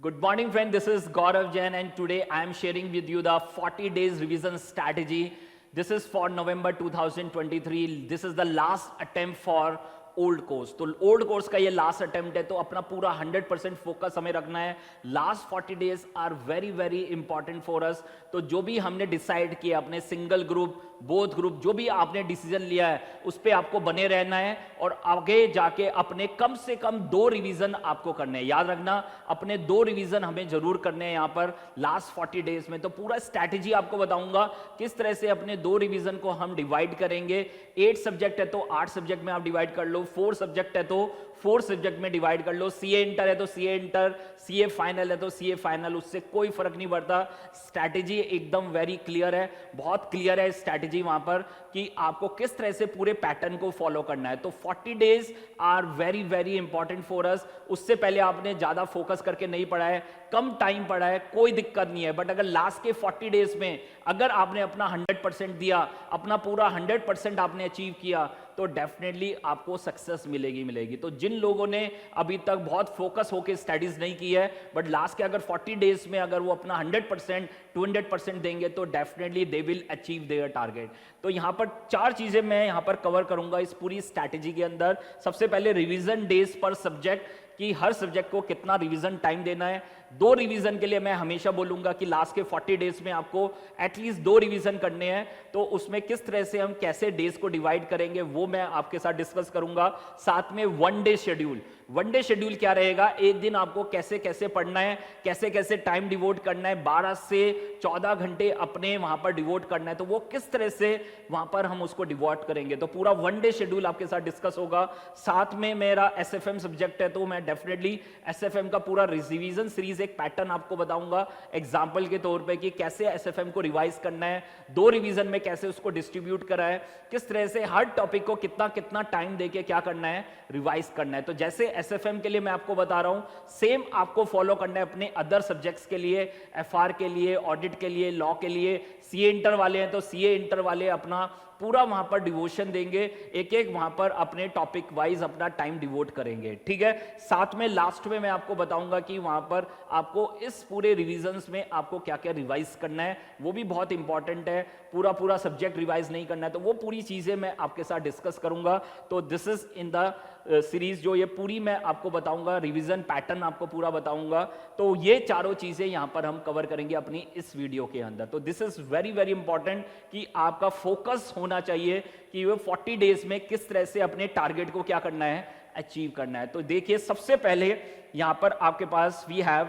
Good morning, friend. This is Gaurav Jain, and today I am sharing with you the 40 days revision strategy. This is for November 2023. This is the last attempt for old course. तो old course का ये last attempt है, तो अपना पूरा 100% focus हमें रखना है. Last 40 days are very very important for us. तो जो भी हमने डिसाइड किया, अपने सिंगल ग्रुप, बोथ ग्रुप, जो भी आपने डिसीजन लिया है उस पर आपको बने रहना है और आगे जाके अपने कम से कम 2 रिवीजन आपको करने हैं. याद रखना, अपने 2 रिवीजन हमें जरूर करने हैं यहाँ पर लास्ट 40 डेज में. तो पूरा स्ट्रैटेजी आपको बताऊंगा किस तरह से अपने 2 रिवीजन को हम डिवाइड करेंगे. 8 सब्जेक्ट है तो 8 सब्जेक्ट में आप डिवाइड कर लो. 4 सब्जेक्ट है तो 4 सब्जेक्ट में डिवाइड कर लो. सीए इंटर है तो सीए इंटर, सीए फाइनल है तो सीए फाइनल, उससे कोई फर्क नहीं पड़ता. स्ट्रैटेजी एकदम वेरी क्लियर है, बहुत क्लियर है स्ट्रैटेजी वहां पर कि आपको किस तरह से पूरे पैटर्न को फॉलो करना है. तो 40 days are very very important for us. उससे पहले आपने ज्यादा फोकस करके नहीं पढ़ा है, कम टाइम पढ़ा है, कोई दिक्कत नहीं है. बट अगर लास्ट के 40 डेज में अगर आपने अपना 100% दिया, अपना पूरा 100% आपने अचीव किया, तो डेफिनेटली आपको सक्सेस मिलेगी. तो जिन लोगों ने अभी तक बहुत फोकस होकर स्टडीज नहीं की है, बट लास्ट के अगर 40 डेज में अगर वो अपना 100% 200% देंगे, तो definitely they will achieve their target. तो यहां पर 4 चीजें मैं यहां पर कवर करूंगा इस पूरी स्ट्रैटेजी के अंदर. सबसे पहले रिवीजन डेज पर सब्जेक्ट, कि हर सब्जेक्ट को कितना रिवीजन टाइम देना है. 2 रिवीजन के लिए मैं हमेशा बोलूंगा कि लास्ट के 40 डेज में आपको एटलीस्ट 2 रिवीजन करने हैं. तो उसमें किस तरह से हम कैसे डेज को डिवाइड करेंगे वो मैं आपके साथ डिस्कस करूंगा. साथ में 1 डे शेड्यूल. 1 डे शेड्यूल क्या रहेगा, एक दिन आपको कैसे कैसे पढ़ना है, कैसे कैसे टाइम डिवोट करना है, 12 से 14 घंटे अपने वहां पर डिवोट करना है. तो वो किस तरह से वहां पर हम उसको डिवोट करेंगे, तो पूरा 1 डे शेड्यूल आपके साथ डिस्कस होगा. साथ में मेरा एसएफएम सब्जेक्ट है, तो मैं डेफिनेटली एसएफएम का पूरा रिवीजन सीरीज एक पैटर्न आपको बताऊंगा एग्जांपल के तौर पे कि कैसे एसएफएम को रिवाइज करना है, 2 रिवीजन में कैसे उसको डिस्ट्रीब्यूट करा है, किस तरह से हर टॉपिक को कितना कितना टाइम देके क्या करना है, रिवाइज करना है. तो जैसे एसएफएम के लिए मैं आपको बता रहा हूं, सेम आपको फॉलो करना है अपने अदर सब्जेक्ट्स के लिए, एफआर के लिए, ऑडिट के लिए, लॉ के लिए. सीए इंटर वाले हैं तो सीए इंटर वाले अपना पूरा वहां पर डिवोशन देंगे, एक एक वहां पर अपने टॉपिक वाइज अपना टाइम डिवोट करेंगे. ठीक है. साथ में लास्ट में मैं आपको बताऊंगा कि वहां पर आपको इस पूरे रिवीजन्स में आपको क्या क्या रिवाइज करना है, वो भी बहुत इंपॉर्टेंट है. पूरा पूरा सब्जेक्ट रिवाइज नहीं करना है, तो वो पूरी चीजें मैं आपके साथ डिस्कस करूंगा. तो this is in the series, जो ये पूरी मैं आपको बताऊंगा, रिवीजन पैटर्न आपको पूरा बताऊंगा. तो ये चारों चीजें यहां पर हम कवर करेंगे अपनी इस वीडियो के अंदर. तो this is very very important कि आपका फोकस होना चाहिए कि वो 40 डेज में किस तरह से अपने टारगेट को क्या करना है, अचीव करना है. तो देखिए, सबसे पहले यहां पर आपके पास वी हैव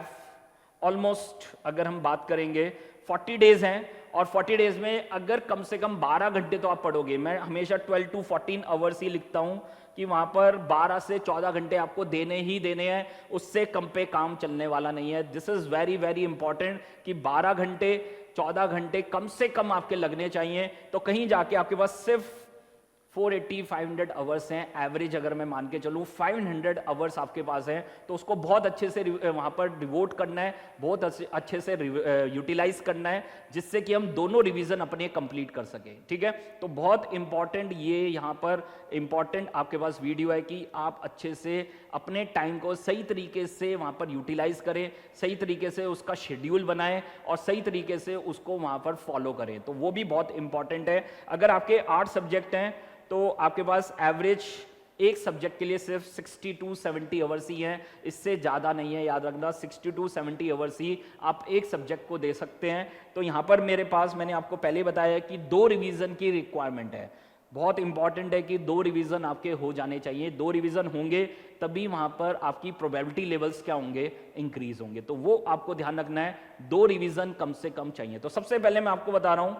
ऑलमोस्ट, अगर हम बात करेंगे 40 डेज हैं, और 40 डेज में अगर कम से कम 12 घंटे तो आप पढ़ोगे. मैं हमेशा 12 to 14 आवर्स ही लिखता हूं कि वहां पर 12 से 14 घंटे आपको देने ही देने हैं, उससे कम पे काम चलने वाला नहीं है. This is very very important कि 12 घंटे 14 घंटे कम से कम आपके लगने चाहिए. तो कहीं जाके आपके पास सिर्फ 480 500 आवर्स हैं एवरेज. अगर मैं मान के चलूं 500 आवर्स आपके पास हैं, तो उसको बहुत अच्छे से वहां पर डिवोट करना है, बहुत अच्छे से यूटिलाइज करना है, जिससे कि हम दोनों रिवीजन अपने कंप्लीट कर सके. ठीक है. तो बहुत इंपॉर्टेंट ये यहां पर इंपॉर्टेंट आपके पास वीडियो है कि आप अच्छे से अपने टाइम को सही तरीके से वहां पर यूटिलाइज करें, सही तरीके से उसका शेड्यूल बनाएं और सही तरीके से उसको वहां पर फॉलो करें. तो वो भी बहुत इंपॉर्टेंट है. अगर आपके 8 सब्जेक्ट हैं तो आपके पास एवरेज एक सब्जेक्ट के लिए सिर्फ 60 to 70 आवर्स ही हैं, इससे ज़्यादा नहीं है. याद रखना, 60 to 70 आवर्स ही आप एक सब्जेक्ट को दे सकते हैं. तो यहाँ पर मेरे पास, मैंने आपको पहले बताया कि 2 रिवीजन की रिक्वायरमेंट है. बहुत इंपॉर्टेंट है कि 2 रिवीजन आपके हो जाने चाहिए. 2 रिवीजन होंगे तभी वहां पर आपकी प्रोबेबिलिटी लेवल्स क्या होंगे, इंक्रीज होंगे. तो वो आपको ध्यान रखना है, 2 रिवीजन कम से कम चाहिए. तो सबसे पहले मैं आपको बता रहा हूं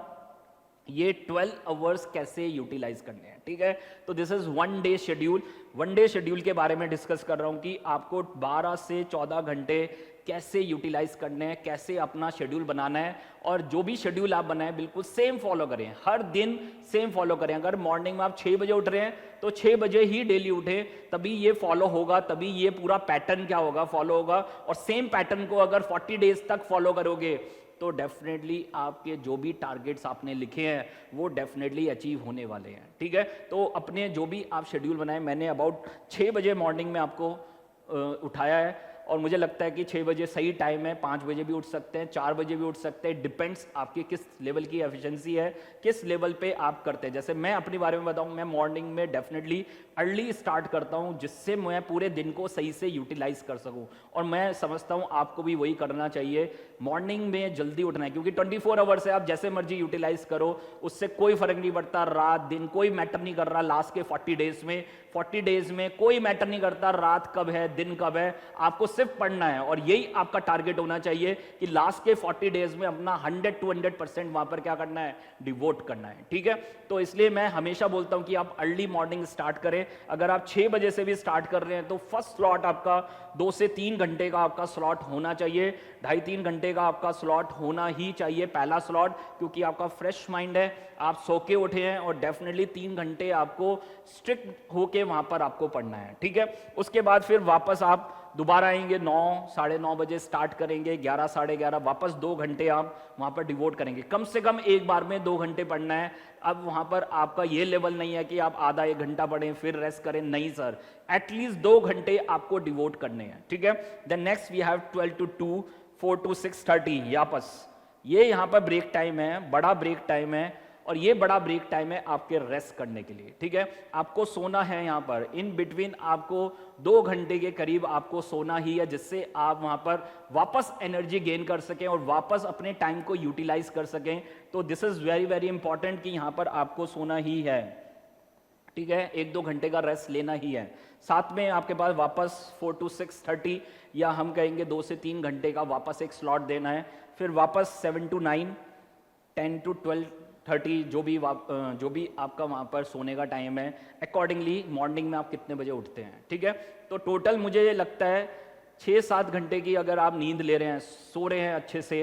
ये 12 आवर्स कैसे यूटिलाइज करने हैं. ठीक है. तो this is 1 day schedule. 1 day schedule के बारे में डिस्कस कर रहा हूं कि आपको 12 से 14 घंटे कैसे यूटिलाइज करने हैं, कैसे अपना शेड्यूल बनाना है. और जो भी शेड्यूल आप बनाएं बिल्कुल सेम फॉलो करें, हर दिन सेम फॉलो करें. अगर मॉर्निंग में आप 6 बजे उठ रहे हैं तो 6 बजे ही डेली उठें, तभी ये फॉलो होगा, तभी ये पूरा पैटर्न क्या होगा, फॉलो होगा. और सेम पैटर्न को अगर 40 डेज तक फॉलो करोगे तो डेफिनेटली आपके जो भी टारगेट्स आपने लिखे हैं वो डेफिनेटली अचीव होने वाले हैं. ठीक है. तो अपने जो भी आप शेड्यूल बनाएं, मैंने अबाउट 6 बजे मॉर्निंग में आपको उठाया है और मुझे लगता है कि 6 बजे सही टाइम है, 5 बजे भी उठ सकते हैं, 4 बजे भी उठ सकते हैं, डिपेंड्स आपकी किस लेवल की एफिशिएंसी है, किस लेवल पे आप करते हैं। जैसे मैं अपने बारे में बताऊं, मैं मॉर्निंग में डेफिनेटली अर्ली स्टार्ट करता हूं, जिससे मैं पूरे दिन को सही से यूटिलाइज कर सकूं, और मैं समझता हूं आपको भी वही करना चाहिए। मॉर्निंग में जल्दी उठना है, क्योंकि 24 आवर्स है, आप जैसे मर्जी यूटिलाइज करो, उससे कोई फर्क नहीं पड़ता, रात दिन कोई मैटर नहीं कर रहा। लास्ट के 40 डेज में कोई मैटर नहीं करता रात कब है दिन कब है, आपको सिर्फ पढ़ना है, और यही आपका टारगेट होना चाहिए कि लास्ट के 40 डेज में अपना 100-200% वहां पर क्या करना है, डिवोट करना है। ठीक है, तो इसलिए मैं हमेशा बोलता हूं कि आप अर्ली मॉर्निंग स्टार्ट करें। अगर आप 6 बजे से भी स्टार्ट कर रहे हैं तो फर्स्ट स्लॉट आपका 2 से 3 घंटे का आपका स्लॉट होना चाहिए, 2.5-3 घंटे का आपका स्लॉट होना ही चाहिए पहला स्लॉट, क्योंकि आपका फ्रेश माइंड है, आप सो के उठे हैं, और डेफिनेटली 3 घंटे आपको स्ट्रिक्ट होके वहां पर आपको पढ़ना है। ठीक है, उसके बाद फिर वापस आप दोबारा आएंगे, 9-9:30 बजे स्टार्ट करेंगे, 11-11:30 वापस 2 घंटे आप वहां पर डिवोट करेंगे। कम से कम एक बार में 2 घंटे पढ़ना है। अब वहां पर आपका ये लेवल नहीं है कि आप आधा 1 घंटा पढ़ें फिर रेस्ट करें, नहीं सर, एटलीस्ट 2 घंटे आपको डिवोट करने हैं। ठीक है, then next we have 12 to 2, 4 to 6:30 वापस, ये यहां पर ब्रेक टाइम है, बड़ा ब्रेक टाइम है, और ये बड़ा ब्रेक टाइम है आपके रेस्ट करने के लिए। ठीक है, आपको सोना है यहां पर, इन बिटवीन आपको 2 घंटे के करीब आपको सोना ही है, जिससे आप वहां पर वापस एनर्जी गेन कर सकें और वापस अपने टाइम को यूटिलाइज कर सकें। तो this is very very important कि यहां पर आपको सोना ही है। ठीक है, 1-2 घंटे का रेस्ट लेना ही है। साथ में आपके पास वापस 4 to 6:30 या हम कहेंगे 2 से 3 घंटे का वापस एक स्लॉट देना है। फिर वापस 7 to 9, 10 to 12:30, जो भी आपका वहां पर सोने का टाइम है, अकॉर्डिंगली मॉर्निंग में आप कितने बजे उठते हैं। ठीक है, तो टोटल मुझे लगता है 6-7 घंटे की अगर आप नींद ले रहे हैं, सो रहे हैं अच्छे से,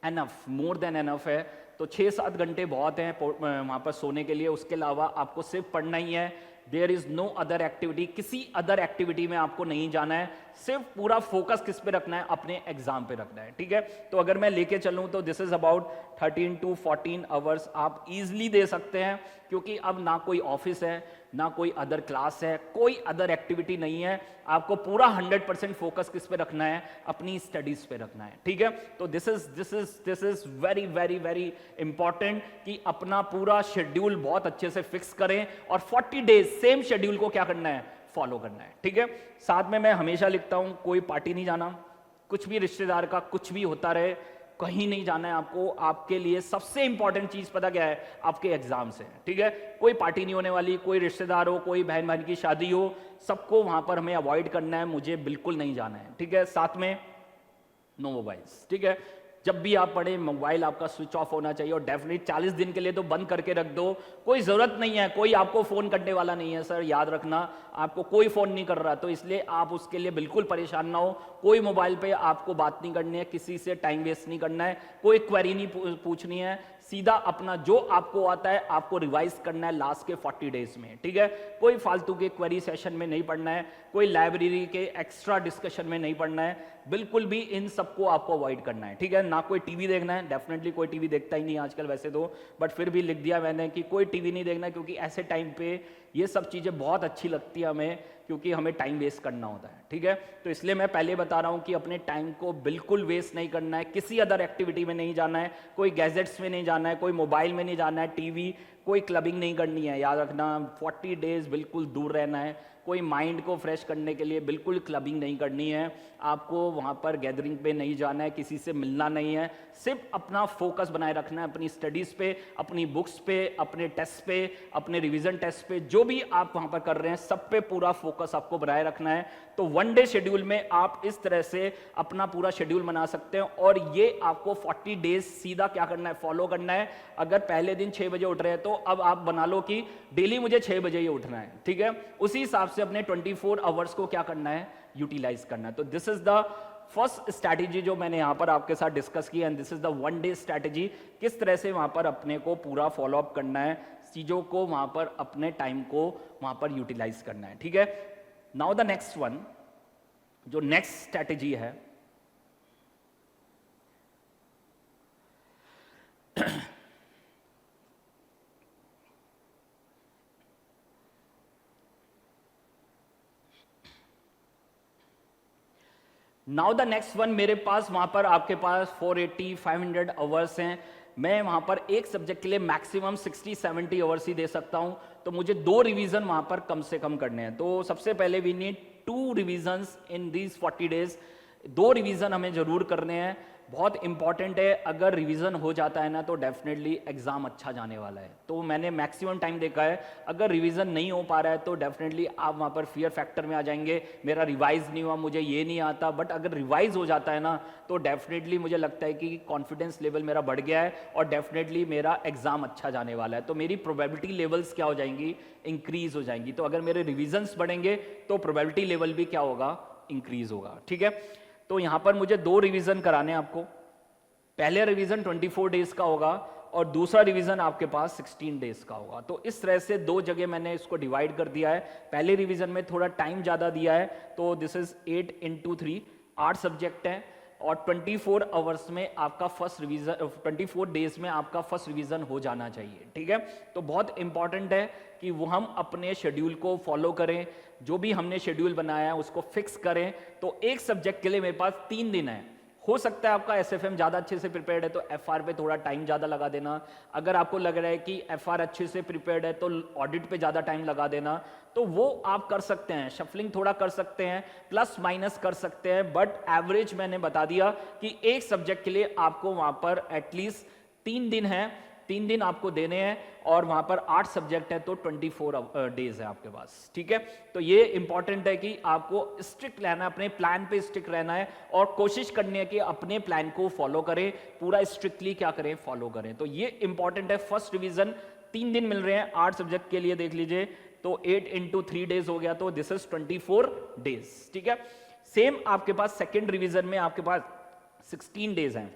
एनफ, मोर देन एनफ है। तो 6-7 घंटे बहुत हैं वहां पर सोने के लिए। उसके अलावा आपको सिर्फ पढ़ना ही है, there is no other activity, किसी अदर एक्टिविटी में आपको नहीं जाना है, सिर्फ पूरा फोकस किस पे रखना है, अपने एग्जाम पे रखना है। ठीक है, तो अगर मैं लेके चलूं तो this is about 13 to 14 hours आप इजीली दे सकते हैं, क्योंकि अब ना कोई ऑफिस है, ना कोई अदर क्लास है, कोई अदर एक्टिविटी नहीं है, आपको पूरा 100% फोकस किस पे रखना है, अपनी स्टडीज पे रखना है। ठीक है, तो this is very very very important कि अपना पूरा शेड्यूल बहुत अच्छे से फिक्स करें, और 40 डेज सेम शेड्यूल को क्या करना है, फॉलो करना है। ठीक है, साथ में मैं हमेशा लिखता हूं कोई पार्टी नहीं जाना, कुछ भी रिश्तेदार का कुछ भी होता रहे, कहीं नहीं जाना है आपको। आपके लिए सबसे इंपॉर्टेंट चीज पता क्या है, आपके एग्जाम से। ठीक है, कोई पार्टी नहीं होने वाली, कोई रिश्तेदार हो, कोई बहन भाई की शादी हो, सबको वहां पर हमें अवॉइड करना है, मुझे बिल्कुल नहीं जाना है। ठीक है, साथ में नो मोबाइल्स। ठीक है, जब भी आप पढ़े मोबाइल आपका स्विच ऑफ होना चाहिए, और डेफिनेटली 40 दिन के लिए तो बंद करके रख दो, कोई जरूरत नहीं है, कोई आपको फोन करने वाला नहीं है सर, याद रखना, आपको कोई फोन नहीं कर रहा, तो इसलिए आप उसके लिए बिल्कुल परेशान ना हो। कोई मोबाइल पे आपको बात नहीं करनी है, किसी से टाइम वेस्ट नहीं करना है, कोई क्वेरी नहीं पूछनी है, सीधा अपना जो आपको आता है आपको रिवाइज करना है लास्ट के 40 डेज में। ठीक है, कोई फालतू के क्वेरी सेशन में नहीं पढ़ना है, कोई लाइब्रेरी के एक्स्ट्रा डिस्कशन में नहीं पढ़ना है, बिल्कुल भी इन सबको आपको अवॉइड करना है। ठीक है, ना कोई टीवी देखना है, डेफिनेटली कोई टीवी देखता ही नहीं आजकल वैसे तो, बट फिर भी लिख दिया मैंने कि कोई टीवी नहीं देखना, क्योंकि ऐसे टाइम पे ये सब चीजें बहुत अच्छी लगती है हमें, क्योंकि हमें टाइम वेस्ट करना होता है। ठीक है, तो इसलिए मैं पहले बता रहा हूं कि अपने टाइम को बिल्कुल वेस्ट नहीं करना है, किसी अदर एक्टिविटी में नहीं जाना है, कोई गैजेट्स में नहीं जाना है, कोई मोबाइल में नहीं जाना है, टीवी, कोई क्लबिंग नहीं करनी है। याद रखना 40 डेज बिल्कुल दूर रहना है, कोई माइंड को फ्रेश करने के लिए बिल्कुल क्लबिंग नहीं करनी है, आपको वहाँ पर गैदरिंग पे नहीं जाना है, किसी से मिलना नहीं है, सिर्फ अपना फोकस बनाए रखना है अपनी स्टडीज़ पे, अपनी बुक्स पे, अपने टेस्ट पे, अपने रिवीजन टेस्ट पे, जो भी आप वहाँ पर कर रहे हैं सब पे पूरा फोकस आपको बनाए रखना है। तो 1 डे शेड्यूल में आप इस तरह से अपना पूरा शेड्यूल बना सकते हैं, और ये आपको 40 डेज सीधा क्या करना है, फॉलो करना है। अगर पहले दिन 6 बजे उठ रहे हैं तो अब आप बना लो कि डेली मुझे 6 बजे ही उठना है। ठीक है, उसी हिसाब से अपने 24 आवर्स को क्या करना है, यूटिलाइज करना है। तो this is the first strategy जो मैंने यहां पर आपके साथ डिस्कस की, and this is the 1 day strategy, किस तरह से वहां पर अपने को पूरा फॉलो अप करना है, चीजों को वहां पर अपने टाइम को वहां पर यूटिलाइज करना है। ठीक है, नाउ द नेक्स्ट वन, जो नेक्स्ट स्ट्रैटेजी है नाउ द नेक्स्ट वन, मेरे पास वहां पर आपके पास 480 500 आवर्स हैं। मैं वहां पर एक सब्जेक्ट के लिए मैक्सिमम 60-70 आवर्स ही दे सकता हूं, तो मुझे 2 रिवीजन वहां पर कम से कम करने हैं। तो सबसे पहले we need 2 revisions in these 40 days. 2 revision हमें जरूर करने हैं, बहुत इंपॉर्टेंट है। अगर रिवीजन हो जाता है ना तो डेफिनेटली एग्जाम अच्छा जाने वाला है। तो मैंने मैक्सिमम टाइम देखा है, अगर रिवीजन नहीं हो पा रहा है तो डेफिनेटली आप वहां पर फियर फैक्टर में आ जाएंगे, मेरा रिवाइज नहीं हुआ, मुझे ये नहीं आता। बट अगर रिवाइज हो जाता है ना तो डेफिनेटली मुझे लगता है कि कॉन्फिडेंस लेवल मेरा बढ़ गया है और डेफिनेटली मेरा एग्जाम अच्छा जाने वाला है। तो मेरी प्रोबेबिलिटी लेवल्स क्या हो जाएंगी, इंक्रीज हो जाएंगी। तो अगर मेरे रिविजन्स बढ़ेंगे तो प्रोबेबिलिटी लेवल भी क्या होगा, इंक्रीज होगा। ठीक है, तो यहां पर मुझे 2 रिवीजन कराने हैं आपको। पहले रिवीजन 24 डेज का होगा और दूसरा रिवीजन आपके पास 16 डेज का होगा। तो इस तरह से 2 जगह मैंने इसको डिवाइड कर दिया है। पहले रिवीजन में थोड़ा टाइम ज्यादा दिया है, तो दिस इज 8 × 3, 8 सब्जेक्ट है और 24 आवर्स में आपका फर्स्ट रिवीजन, 24 डेज में आपका फर्स्ट रिवीजन हो जाना चाहिए। ठीक है, तो बहुत इंपॉर्टेंट है कि वो हम अपने शेड्यूल को फॉलो करें, जो भी हमने शेड्यूल बनाया है उसको फिक्स करें। तो एक सब्जेक्ट के लिए मेरे पास 3 दिन है। हो सकता है आपका एसएफएम ज्यादा अच्छे से प्रिपेयर्ड है तो एफआर पे थोड़ा टाइम ज्यादा लगा देना। अगर आपको लग रहा है कि एफआर अच्छे से प्रिपेयर्ड है तो ऑडिट पे ज्यादा टाइम लगा देना। तो वो आप कर सकते हैं, शफलिंग थोड़ा कर सकते हैं, प्लस माइनस कर सकते हैं। बट एवरेज मैंने बता दिया कि एक सब्जेक्ट के लिए आपको वहां पर एटलीस्ट 3 दिन है, 3 दिन आपको देने हैं और वहां पर 8 सब्जेक्ट है तो 24 डेज है आपके पास। ठीक है, तो ये इंपॉर्टेंट है कि आपको स्ट्रिक्ट रहना है, अपने प्लान पे स्टिक रहना है और कोशिश करनी है कि अपने प्लान को फॉलो करें, पूरा स्ट्रिक्टली क्या करें, फॉलो करें। तो ये इंपॉर्टेंट है। फर्स्ट रिवीजन 3 दिन मिल रहे हैं 8 सब्जेक्ट के लिए, देख लीजिए, तो 8 × 3 डेज हो गया, तो दिस इज 24 डेज। ठीक है, सेम आपके पास सेकेंड रिवीजन में आपके पास 16 डेज हैं।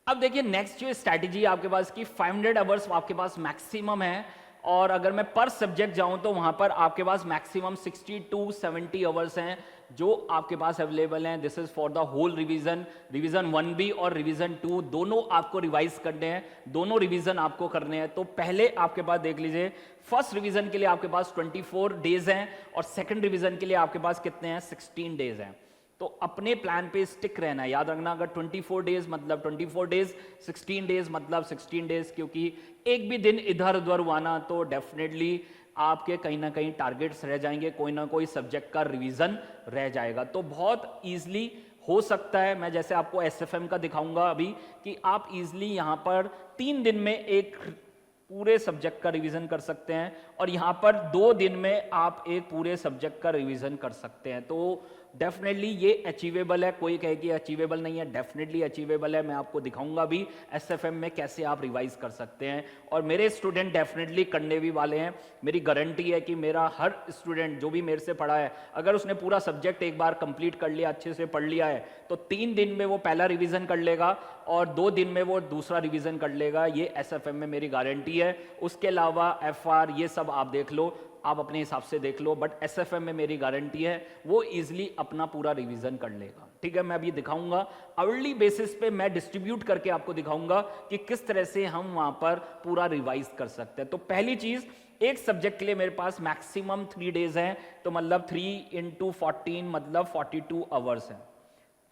अब देखिए नेक्स्ट जो स्ट्रैटेजी आपके पास की 500 आवर्स आपके पास मैक्सिमम है और अगर मैं पर सब्जेक्ट जाऊं तो वहां पर आपके पास मैक्सिमम 60 to 70 आवर्स हैं जो आपके पास अवेलेबल हैं। This is for the whole revision, revision 1B और रिवीजन 2 दोनों आपको रिवाइज करने हैं, दोनों रिवीजन आपको करने हैं। तो पहले आपके पास देख लीजिए, फर्स्ट रिवीजन के लिए आपके पास 24 डेज हैं और सेकंड रिवीजन के लिए आपके पास कितने हैं, 16 डेज हैं। तो अपने प्लान पे स्टिक रहना है, याद रखना, अगर 24 डेज मतलब 24 डेज, 16 डेज मतलब 16 डेज, क्योंकि एक भी दिन इधर उधर हुआ ना तो डेफिनेटली आपके कहीं ना कहीं टारगेट्स रह जाएंगे, कोई ना कोई सब्जेक्ट का रिवीजन रह जाएगा। तो बहुत इजीली हो सकता है, मैं जैसे आपको एसएफएम का दिखाऊंगा अभी, कि आप इजीली यहां पर 3 दिन में एक पूरे सब्जेक्ट का रिवीजन कर सकते हैं और यहां पर 2 दिन में आप एक पूरे सब्जेक्ट का रिवीजन कर सकते हैं। तो डेफिनेटली ये अचीवेबल है, कोई कहे कि अचीवेबल नहीं है, डेफिनेटली अचीवेबल है। मैं आपको दिखाऊंगा भी एसएफएम में कैसे आप रिवाइज कर सकते हैं और मेरे स्टूडेंट डेफिनेटली करने भी वाले हैं। मेरी गारंटी है कि मेरा हर स्टूडेंट जो भी मेरे से पढ़ा है, अगर उसने पूरा सब्जेक्ट एक बार कंप्लीट कर लिया, अच्छे से पढ़ लिया है, तो 3 दिन में वो पहला रिवीजन कर लेगा और 2 दिन में वो दूसरा रिवीजन कर लेगा। ये एसएफएम में मेरी गारंटी है। उसके अलावा एफआर ये सब आप देख लो, आप अपने हिसाब से देख लो, बट एसएफएम में मेरी गारंटी है वो इजीली अपना पूरा रिवीजन कर लेगा। ठीक है, मैं अभी दिखाऊंगा अर्ली बेसिस पे, मैं डिस्ट्रीब्यूट करके आपको दिखाऊंगा कि किस तरह से हम वहां पर पूरा रिवाइज कर सकते हैं। तो पहली चीज, एक सब्जेक्ट के लिए मेरे पास मैक्सिमम 3 डेज हैं, तो मतलब 3 × 14 मतलब 42 आवर्स हैं।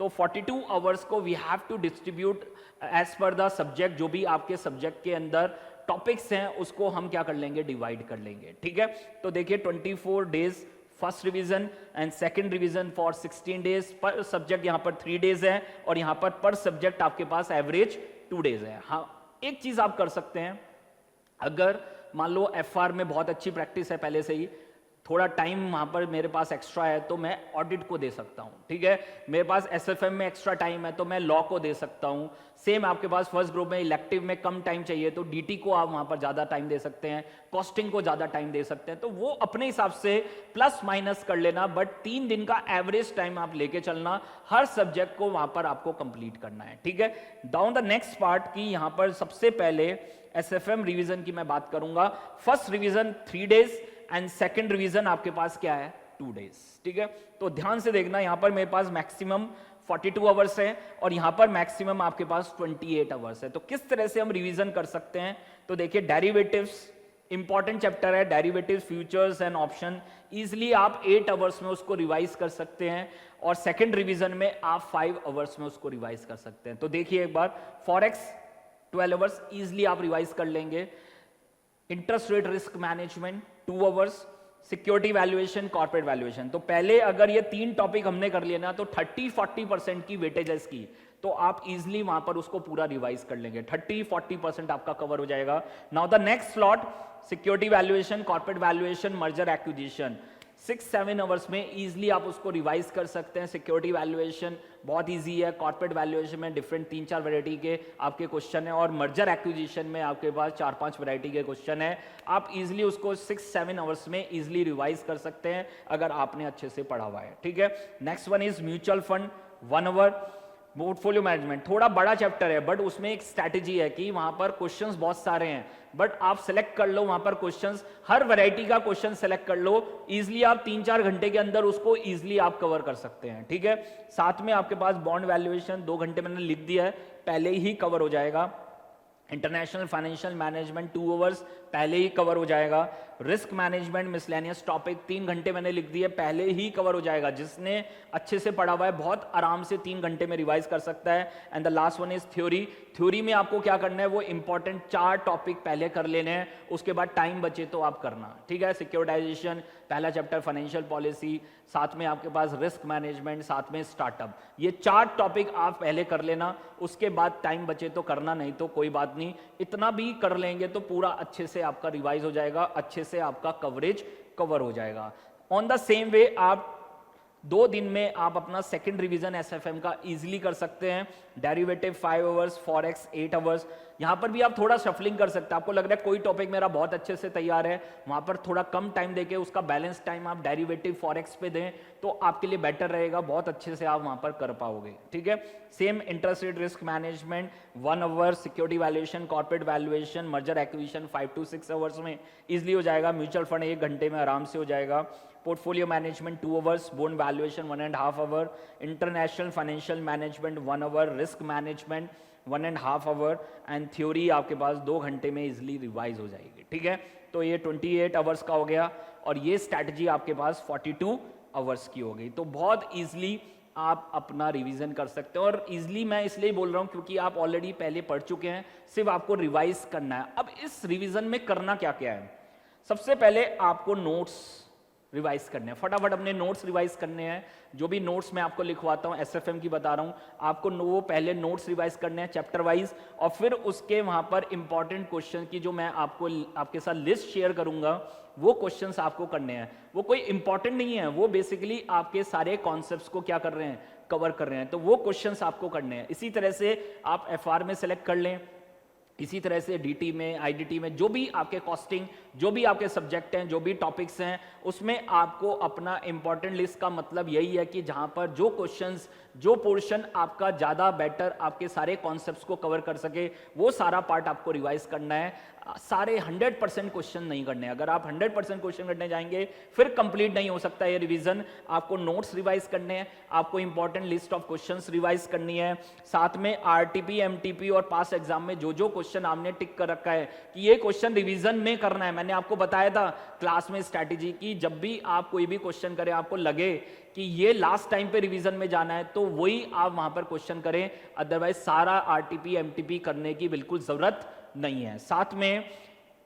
तो 42 आवर्स को we have to distribute as per the subject, जो भी आपके सब्जेक्ट के अंदर टॉपिक्स हैं उसको हम क्या कर लेंगे, डिवाइड कर लेंगे। ठीक है, तो देखिए 24 days first revision and second revision for 16 days, पर सब्जेक्ट यहां पर 3 डेज है और यहां पर सब्जेक्ट आपके पास एवरेज 2 डेज है। हाँ, एक चीज आप कर सकते हैं, अगर मान लो एफआर में बहुत अच्छी प्रैक्टिस है पहले से ही, थोड़ा टाइम वहां पर मेरे पास एक्स्ट्रा है तो मैं ऑडिट को दे सकता हूं। ठीक है, मेरे पास एसएफएम में एक्स्ट्रा टाइम है तो मैं लॉ को दे सकता हूं। सेम आपके पास फर्स्ट ग्रुप में इलेक्टिव में कम टाइम चाहिए तो डीटी को आप वहां पर ज्यादा टाइम दे सकते हैं, कॉस्टिंग को ज्यादा टाइम दे सकते हैं। तो वो अपने हिसाब से प्लस माइनस कर लेना, बट 3 दिन का एवरेज टाइम आप लेके चलना, हर सब्जेक्ट को वहां पर आपको कंप्लीट करना है। ठीक है, डाउन द नेक्स्ट पार्ट की यहां पर सबसे पहले एसएफएम रिवीजन की मैं बात करूंगा। First revision 3 days and second revision आपके पास क्या है, 2 डेज। ठीक है, तो ध्यान से देखना, यहां पर मेरे पास मैक्सिमम 42 आवर्स है और यहां पर मैक्सिमम आपके पास 28 आवर्स है। तो किस तरह से हम रिवीजन कर सकते हैं, तो देखिए डेरिवेटिव्स, इंपॉर्टेंट चैप्टर है derivative, futures and option. Easily आप 8 आवर्स में उसको रिवाइज कर सकते हैं और सेकंड रिवीजन में आप 5 आवर्स में उसको रिवाइज कर सकते हैं। तो देखिए एक बार, फॉरेक्स 12 आवर्स इजिली आप रिवाइज कर लेंगे, interest rate risk management 2 hours, security valuation, corporate valuation. तो पहले अगर ये 3 टॉपिक हमने कर लिए ना तो 30-40% की वेटेज है इसकी, तो आप इजिली वहां पर उसको पूरा रिवाइज कर लेंगे, 30-40% आपका कवर हो जाएगा। Now the next slot, security valuation, corporate valuation, merger acquisition, 6-7 hours में इजिली आप उसको रिवाइज कर सकते हैं। सिक्योरिटी वैल्यूएशन बहुत इजी है, कॉर्पोरेट वैल्यूएशन में डिफरेंट 3-4 वैरायटी के आपके क्वेश्चन है और मर्जर एक्विजिशन में आपके पास 4-5 वैरायटी के क्वेश्चन है। आप इजिली उसको 6-7 आवर्स में इजिली रिवाइज कर सकते हैं अगर आपने अच्छे से पढ़ा हुआ है, ठीक है। Next one is mutual fund 1 hour. Portfolio management थोड़ा बड़ा चैप्टर है बट उसमें एक स्ट्रैटेजी है कि वहां पर क्वेश्चंस बहुत सारे हैं, बट आप सेलेक्ट कर लो वहां पर क्वेश्चंस, हर वैरायटी का क्वेश्चन सेलेक्ट कर लो, इजिली आप 3-4 घंटे के अंदर उसको इजिली आप कवर कर सकते हैं, ठीक है। साथ में आपके पास बॉन्ड वैल्यूएशन 2 घंटे मैंने लिख दिया है, पहले ही कवर हो जाएगा। इंटरनेशनल फाइनेंशियल मैनेजमेंट 2 आवर्स पहले ही कवर हो जाएगा। रिस्क मैनेजमेंट मिसलेनियस टॉपिक 3 घंटे मैंने लिख दिए, पहले ही कवर हो जाएगा। जिसने अच्छे से पढ़ा हुआ है बहुत आराम से 3 घंटे में रिवाइज कर सकता है। And the last one is theory. Theory में आपको क्या करना है, वो इंपॉर्टेंट 4 टॉपिक पहले कर लेने हैं, उसके बाद टाइम बचे तो आप करना, ठीक है। सिक्योरिटाइजेशन पहला चैप्टर, फाइनेंशियल पॉलिसी, साथ में आपके पास रिस्क मैनेजमेंट, साथ में स्टार्टअप, ये 4 टॉपिक आप पहले कर लेना, उसके बाद टाइम बचे तो करना, नहीं तो कोई बात नहीं। इतना भी कर लेंगे तो पूरा अच्छे से आपका रिवाइज हो जाएगा, अच्छे से आपका कवरेज कवर हो जाएगा। ऑन द सेम वे आप 2 दिन में आप अपना सेकंड रिवीजन एसएफएम का इजीली कर सकते हैं। Derivative 5 hours, forex 8 hours. यहां पर भी आप थोड़ा शफलिंग कर सकते हैं, आपको लग रहा है कोई टॉपिक मेरा बहुत अच्छे से तैयार है, वहां पर थोड़ा कम टाइम देके उसका बैलेंस टाइम आप डेरिवेटिव फॉरेक्स पे दें तो आपके लिए बेटर रहेगा, बहुत अच्छे से आप वहां पर कर पाओगे, ठीक है। Same interest rate risk management 1 hour, security valuation, corporate valuation, merger acquisition 5 to 6 hours में इजिली हो जाएगा। म्यूचुअल फंड 1 घंटे में आराम से हो जाएगा। Portfolio management 2 hours, bond valuation 1.5 hour, international financial management 1 hour, risk management 1.5 hour and theory आपके पास 2 घंटे में इजिली रिवाइज हो जाएगी, ठीक है। तो ये 28 आवर्स का हो गया और ये स्ट्रैटेजी आपके पास 42 आवर्स की हो गई। तो बहुत इजिली आप अपना रिवीजन कर सकते हो और इजिली मैं इसलिए बोल रहा हूं क्योंकि आप ऑलरेडी पहले पढ़ चुके हैं, सिर्फ आपको रिवाइज करना है। अब इस रिवीजन में करना क्या क्या है, सबसे पहले आपको नोट्स रिवाइज करने हैं, फटाफट अपने नोट्स रिवाइज करने हैं। जो भी नोट्स मैं आपको लिखवाता हूं एसएफएम की बता रहा हूं, आपको वो पहले नोट्स रिवाइज करने हैं चैप्टर वाइज, और फिर उसके वहां पर इंपॉर्टेंट क्वेश्चन की जो मैं आपके साथ लिस्ट शेयर करूंगा वो क्वेश्चंस आपको करने हैं। वो कोई इंपॉर्टेंट नहीं है, वो बेसिकली आपके सारे कॉन्सेप्ट्स को क्या कर रहे हैं, कवर कर रहे हैं, तो वो क्वेश्चंस आपको करने हैं। इसी तरह से आप एफआर में सेलेक्ट कर लें, इसी तरह से डीटी में, आईडीटी में, जो भी आपके कॉस्टिंग, जो भी आपके सब्जेक्ट हैं, जो भी टॉपिक्स हैं, उसमें आपको अपना इंपॉर्टेंट लिस्ट का मतलब यही है कि जहां पर जो क्वेश्चंस, जो पोर्शन आपका ज़्यादा बेटर आपके सारे कॉन्सेप्ट्स को कवर कर सके, वो सारा पार्ट आपको रिवाइज करना है। सारे 100% क्वेश्चन नहीं करने हैं। अगर आप 100% क्वेश्चन करने जाएंगे फिर कंप्लीट नहीं हो सकता ये रिवीजन। आपको नोट्स रिवाइज करने हैं, आपको important list of questions revise करनी है, साथ में आरटीपी, एमटीपी और पास एग्जाम में जो जो क्वेश्चन आपने टिक कर रखा है कि ये क्वेश्चन रिवीजन में करना है। मैंने आपको बताया था क्लास में स्ट्रैटेजी की, जब भी आप कोई भी क्वेश्चन करें, आपको लगे कि ये लास्ट टाइम पे रिवीजन में जाना है तो वही आप वहां पर क्वेश्चन करें, अदरवाइज सारा आरटीपी एमटीपी करने की बिल्कुल जरूरत नहीं है। साथ में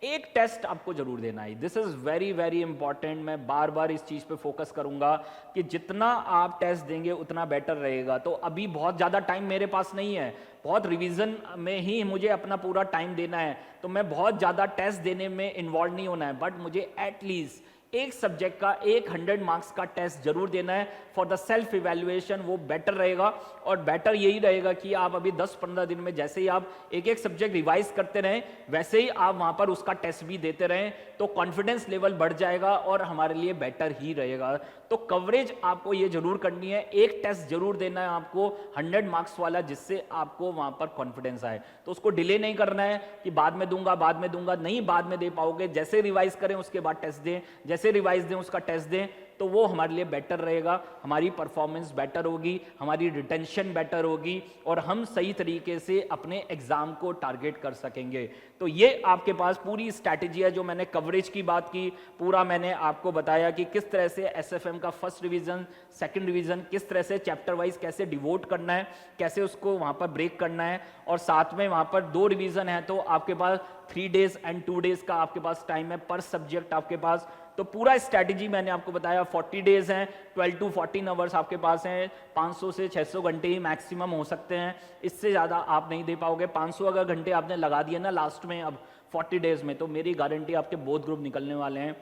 एक टेस्ट आपको जरूर देना है, this is very very important. मैं बार बार इस चीज पे फोकस करूंगा कि जितना आप टेस्ट देंगे उतना बेटर रहेगा। तो अभी बहुत ज्यादा टाइम मेरे पास नहीं है, बहुत रिवीजन में ही मुझे अपना पूरा टाइम देना है, तो मैं बहुत ज्यादा टेस्ट देने में इन्वॉल्व नहीं होना है, बट मुझे एटलीस्ट एक सब्जेक्ट का 100 मार्क्स का टेस्ट जरूर देना है फॉर द सेल्फ इवैल्यूएशन। वो बेटर रहेगा, और बेटर यही रहेगा कि आप अभी 10-15 दिन में जैसे ही आप एक एक सब्जेक्ट रिवाइज करते रहें, वैसे ही आप वहां पर उसका टेस्ट भी देते रहें, तो कॉन्फिडेंस लेवल बढ़ जाएगा और हमारे लिए बेटर ही रहेगा। तो कवरेज आपको ये जरूर करनी है, एक टेस्ट जरूर देना है आपको 100 मार्क्स वाला, जिससे आपको वहां पर कॉन्फिडेंस आए। तो उसको डिले नहीं करना है कि बाद में दूंगा, बाद में दूंगा, नहीं बाद में दे पाओगे। जैसे रिवाइज करें उसके बाद टेस्ट दें, जैसे कैसे रिवाइज दें, उसका टेस्ट दें, तो वो हमारे लिए बेटर रहेगा, हमारी परफॉर्मेंस बेटर होगी, हमारी रिटेंशन बेटर होगी और हम सही तरीके से अपने एग्जाम को टारगेट कर सकेंगे। तो ये आपके पास पूरी स्ट्रैटेजी है, जो मैंने कवरेज की बात की, पूरा मैंने आपको बताया कि किस तरह से एसएफएम का फर्स्ट रिवीजन, सेकंड रिवीजन, किस तरह से चैप्टर वाइज कैसे डिवोट करना है, कैसे उसको वहां पर ब्रेक करना है, और साथ में वहां पर 2 रिवीजन है तो आपके पास 3 डेज एंड 2 डेज का आपके पास टाइम है पर सब्जेक्ट आपके पास। तो पूरा स्ट्रैटेजी मैंने आपको बताया, 40 डेज हैं, 12 to 14 आवर्स आपके पास हैं, 500 से 600 घंटे ही मैक्सिमम हो सकते हैं, इससे ज़्यादा आप नहीं दे पाओगे। 500 अगर घंटे आपने लगा दिए ना लास्ट में अब 40 डेज में, तो मेरी गारंटी आपके बोथ ग्रुप निकलने वाले हैं।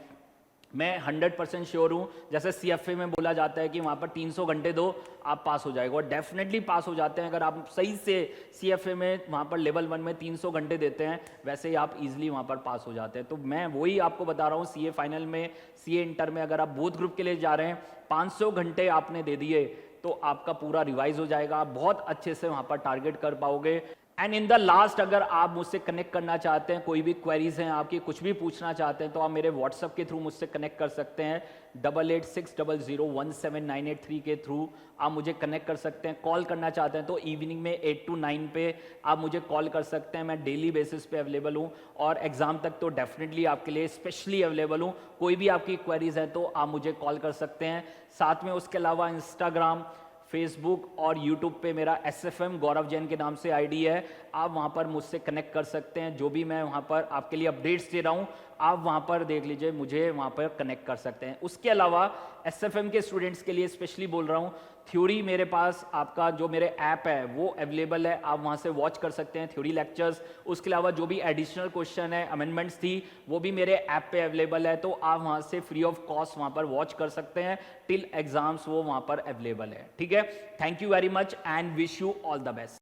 मैं 100% श्योर हूँ, जैसे सीएफए में बोला जाता है कि वहाँ पर 300 घंटे दो आप पास हो जाएगा, और डेफिनेटली पास हो जाते हैं अगर आप सही से सीएफए में वहाँ पर लेवल 1 में 300 घंटे देते हैं, वैसे ही आप इजीली वहाँ पर पास हो जाते हैं। तो मैं वही आपको बता रहा हूँ, सीए फाइनल में, सीए इंटर में अगर आप बोथ ग्रुप के लिए जा रहे हैं, 500 घंटे आपने दे दिए तो आपका पूरा रिवाइज हो जाएगा, आप बहुत अच्छे से वहाँ पर टारगेट कर पाओगे। एंड इन द लास्ट, अगर आप मुझसे कनेक्ट करना चाहते हैं, कोई भी क्वेरीज हैं आपकी, कुछ भी पूछना चाहते हैं, तो आप मेरे व्हाट्सएप के थ्रू मुझसे कनेक्ट कर सकते हैं, 8860017983 के थ्रू आप मुझे कनेक्ट कर सकते हैं। कॉल करना चाहते हैं तो इवनिंग में 8 to 9 पे आप मुझे कॉल कर सकते हैं, मैं डेली बेसिस पे अवेलेबल हूँ, और एग्जाम तक तो डेफिनेटली आपके लिए स्पेशली अवेलेबल हूँ। कोई भी आपकी क्वेरीज है तो आप मुझे कॉल कर सकते हैं। साथ में उसके अलावा इंस्टाग्राम, फेसबुक और यूट्यूब पे मेरा SFM गौरव जैन के नाम से आईडी है, आप वहाँ पर मुझसे कनेक्ट कर सकते हैं। जो भी मैं वहाँ पर आपके लिए अपडेट्स दे रहा हूँ, आप वहाँ पर देख लीजिए, मुझे वहाँ पर कनेक्ट कर सकते हैं। उसके अलावा SFM के स्टूडेंट्स के लिए स्पेशली बोल रहा हूँ, थ्योरी मेरे पास आपका जो मेरे ऐप है वो अवेलेबल है, आप वहाँ से वॉच कर सकते हैं थ्योरी लेक्चर्स। उसके अलावा जो भी एडिशनल क्वेश्चन है, अमेंडमेंट्स थी, वो भी मेरे ऐप पे अवेलेबल है, तो आप वहाँ से फ्री ऑफ कॉस्ट वहाँ पर वॉच कर सकते हैं टिल एग्जाम्स, वो वहाँ पर अवेलेबल है। ठीक है, thank you very much and wish you all the best.